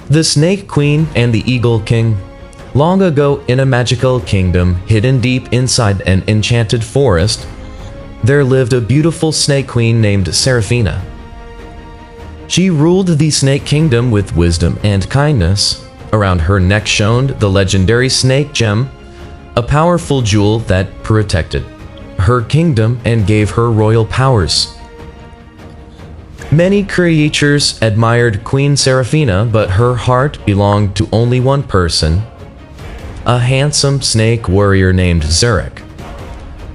The Snake Queen and the Eagle King. Long ago, in a magical kingdom hidden deep inside an enchanted forest, there lived a beautiful snake queen named Seraphina. She ruled the Snake Kingdom with wisdom and kindness. Around her neck shone the legendary snake gem, a powerful jewel that protected her kingdom and gave her royal powers. Many creatures admired Queen Seraphina, but her heart belonged to only one person, a handsome snake warrior named Zarek.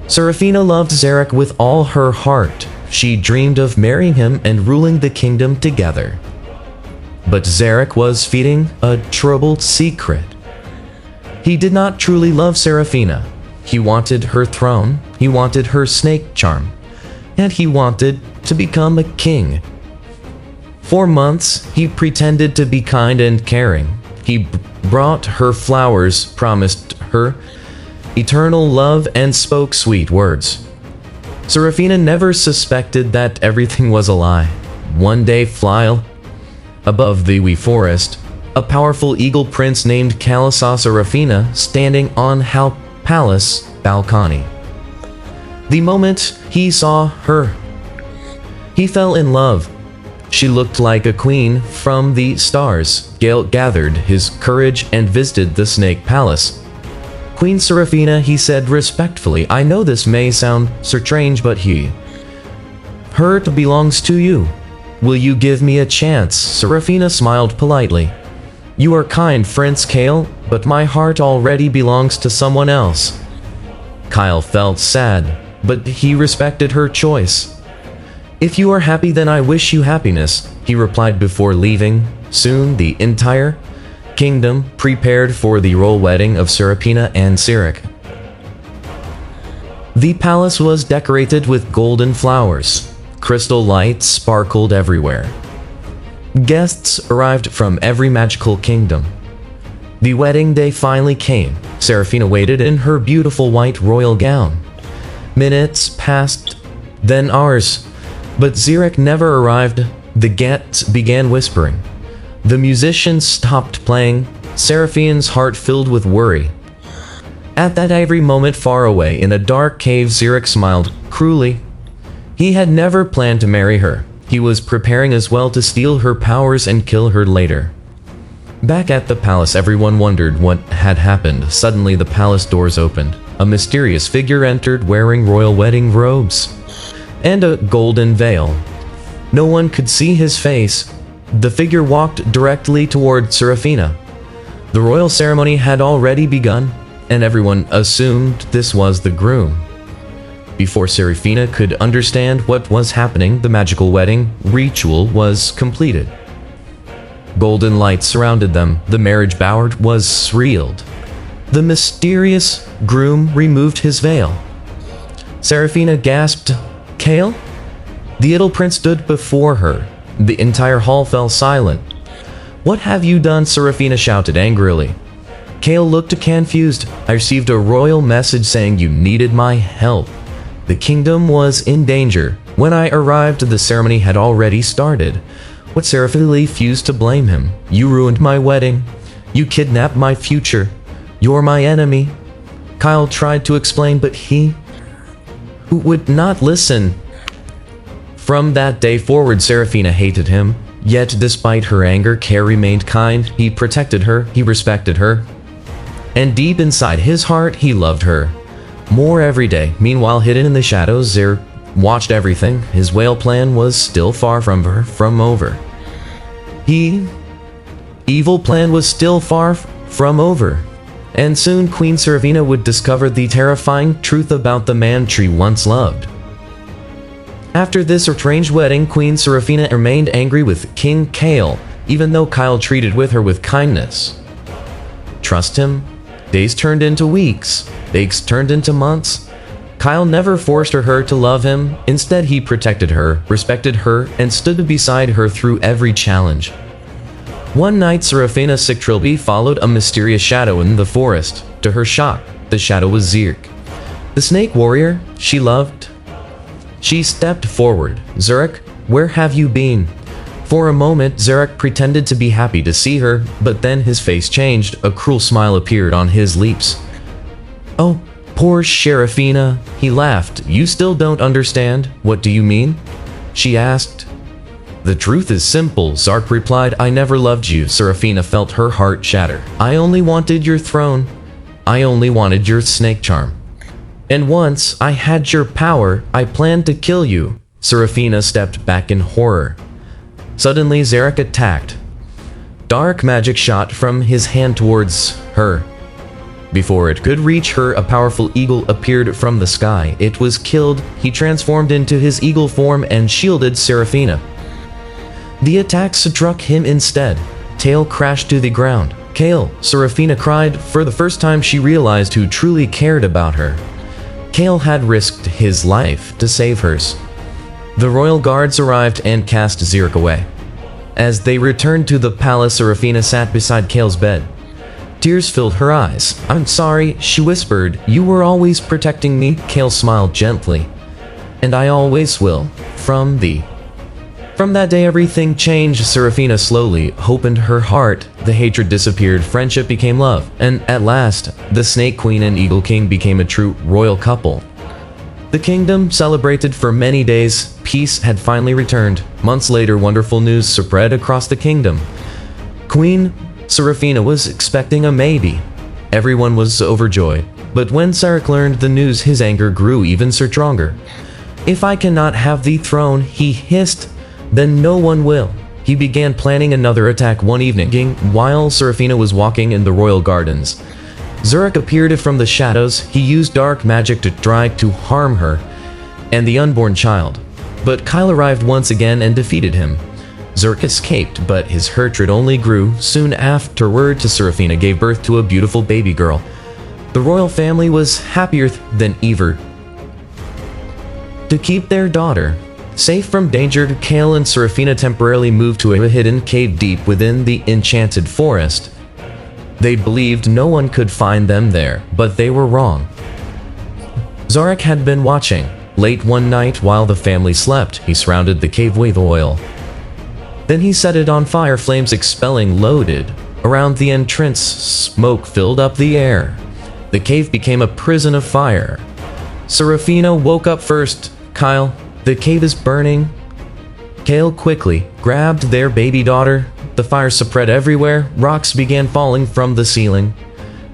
Seraphina loved Zarek with all her heart. She dreamed of marrying him and ruling the kingdom together. But Zarek was feeding a troubled secret. He did not truly love Seraphina. He wanted her throne, he wanted her snake charm, and he wanted to become a king. For months, he pretended to be kind and caring. He brought her flowers, promised her eternal love, and spoke sweet words. Seraphina never suspected that everything was a lie. One day, fly above the wee forest, a powerful eagle prince named Kael saw Seraphina standing on her palace balcony. The moment he saw her, he fell in love. She looked like a queen from the stars. Kael gathered his courage and visited the snake palace. Queen Seraphina, he said respectfully, I know this may sound strange, but heart belongs to you. Will you give me a chance? Seraphina smiled politely. You are kind, Prince Kael, but my heart already belongs to someone else. Kael felt sad, but he respected her choice. If you are happy, then I wish you happiness, he replied before leaving. Soon the entire kingdom prepared for the royal wedding of Seraphina and Zarek. The palace was decorated with golden flowers. Crystal lights sparkled everywhere. Guests arrived from every magical kingdom. The wedding day finally came. Seraphina waited in her beautiful white royal gown. Minutes passed, then hours, but Zarek never arrived. The guests began whispering. The musicians stopped playing. Seraphina's heart filled with worry. At that every moment far away in a dark cave, Zarek smiled cruelly. He had never planned to marry her. He was preparing as well to steal her powers and kill her later. Back at the palace, everyone wondered what had happened. Suddenly, the palace doors opened. A mysterious figure entered wearing royal wedding robes and a golden veil. No one could see his face. The figure walked directly toward Seraphina. The royal ceremony had already begun, and everyone assumed this was the groom. Before Seraphina could understand what was happening, the magical wedding ritual was completed. Golden lights surrounded them. The marriage bower was sealed. The mysterious groom removed his veil. Seraphina gasped, Kael? The little prince stood before her. The entire hall fell silent. What have you done? Seraphina shouted angrily. Kael looked confused. I received a royal message saying you needed my help. The kingdom was in danger. When I arrived, the ceremony had already started. What? Seraphina refused to blame him. You ruined my wedding. You kidnapped my future. You're my enemy. Kael tried to explain, but he would not listen. From that day forward, Seraphina hated him. Yet despite her anger, Kael remained kind. He protected her, he respected her, and deep inside his heart, he loved her more every day. Meanwhile, hidden in the shadows, Zarek watched everything. His whale plan was still far from over. Evil plan was still far from over. And soon Queen Seraphina would discover the terrifying truth about the man she once loved. After this arranged wedding, Queen Seraphina remained angry with King Kael, even though Kael treated with her with kindness. Trust him? Days turned into weeks. Weeks turned into months. Kael never forced her to love him. Instead, he protected her, respected her, and stood beside her through every challenge. One night, Seraphina secretly followed a mysterious shadow in the forest. To her shock, the shadow was Zarek, the snake warrior she loved. She stepped forward. Zarek, where have you been? For a moment, Zarek pretended to be happy to see her, but then his face changed. A cruel smile appeared on his lips. "Oh, poor Seraphina," he laughed. "You still don't understand? What do you mean?" she asked. "The truth is simple," Zarek replied. "I never loved you." Seraphina felt her heart shatter. "I only wanted your throne. I only wanted your snake charm. And once I had your power, I planned to kill you." Seraphina stepped back in horror. Suddenly, Zarek attacked. Dark magic shot from his hand towards her. Before it could reach her, a powerful eagle appeared from the sky. It was killed. He transformed into his eagle form and shielded Seraphina. The attack struck him instead. Tail crashed to the ground. "Kael," Seraphina cried. For the first time, she realized who truly cared about her. Kael had risked his life to save hers. The royal guards arrived and cast Zarek away. As they returned to the palace, Seraphina sat beside Kael's bed. Tears filled her eyes. "I'm sorry," she whispered. "You were always protecting me." Kael smiled gently. "And I always will. From that day, everything changed. Seraphina slowly opened her heart. The hatred disappeared, friendship became love, and at last, the Snake Queen and Eagle King became a true royal couple. The kingdom celebrated for many days. Peace had finally returned. Months later, wonderful news spread across the kingdom. Queen Seraphina was expecting a baby. Everyone was overjoyed. But when Zarek learned the news, his anger grew even stronger. "If I cannot have the throne," he hissed, "then no one will." He began planning another attack one evening while Seraphina was walking in the royal gardens. Zarek appeared from the shadows. He used dark magic to try to harm her and the unborn child. But Kael arrived once again and defeated him. Zarek escaped, but his hatred only grew. Soon afterward, Seraphina gave birth to a beautiful baby girl. The royal family was happier than ever to keep their daughter safe from danger. Kael and Seraphina temporarily moved to a hidden cave deep within the enchanted forest. They believed no one could find them there, but they were wrong. Zarek had been watching. Late one night, while the family slept, he surrounded the cave with oil. Then he set it on fire, flames expelling loaded around the entrance. Smoke filled up the air. The cave became a prison of fire. Seraphina woke up first. "Kael, the cave is burning." Kael quickly grabbed their baby daughter. The fire spread everywhere. Rocks began falling from the ceiling.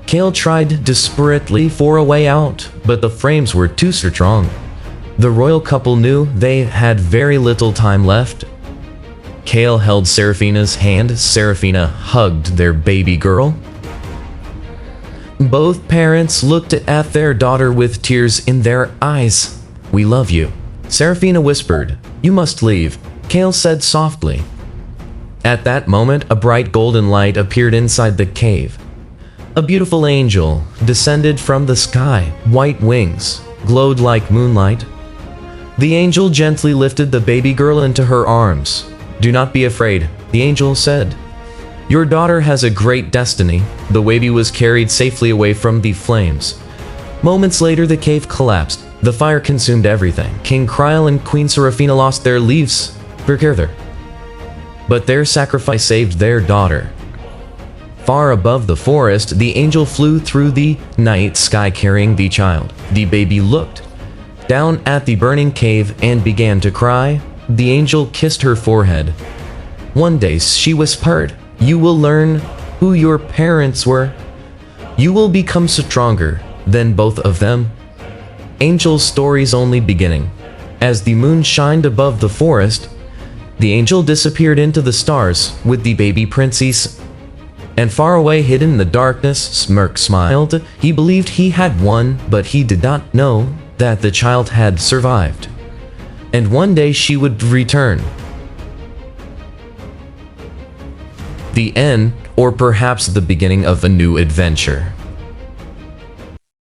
Kael tried desperately for a way out, but the flames were too strong. The royal couple knew they had very little time left. Kael held Seraphina's hand. Seraphina hugged their baby girl. Both parents looked at their daughter with tears in their eyes. "We love you," Seraphina whispered. "You must leave," Kael said softly. At that moment, a bright golden light appeared inside the cave. A beautiful angel descended from the sky. White wings glowed like moonlight. The angel gently lifted the baby girl into her arms. "Do not be afraid," the angel said. "Your daughter has a great destiny." The baby was carried safely away from the flames. Moments later, the cave collapsed. The fire consumed everything. King Kael and Queen Seraphina lost their lives together. But their sacrifice saved their daughter. Far above the forest, the angel flew through the night sky carrying the child. The baby looked down at the burning cave and began to cry. The angel kissed her forehead. One day, she whispered, "You will learn who your parents were. You will become stronger than both of them." Angel's story's only beginning. As the moon shined above the forest, the angel disappeared into the stars with the baby princess. And far away, hidden in the darkness, Smirk smiled. He believed he had won, but he did not know that the child had survived. And one day she would return. The end, or perhaps the beginning of a new adventure.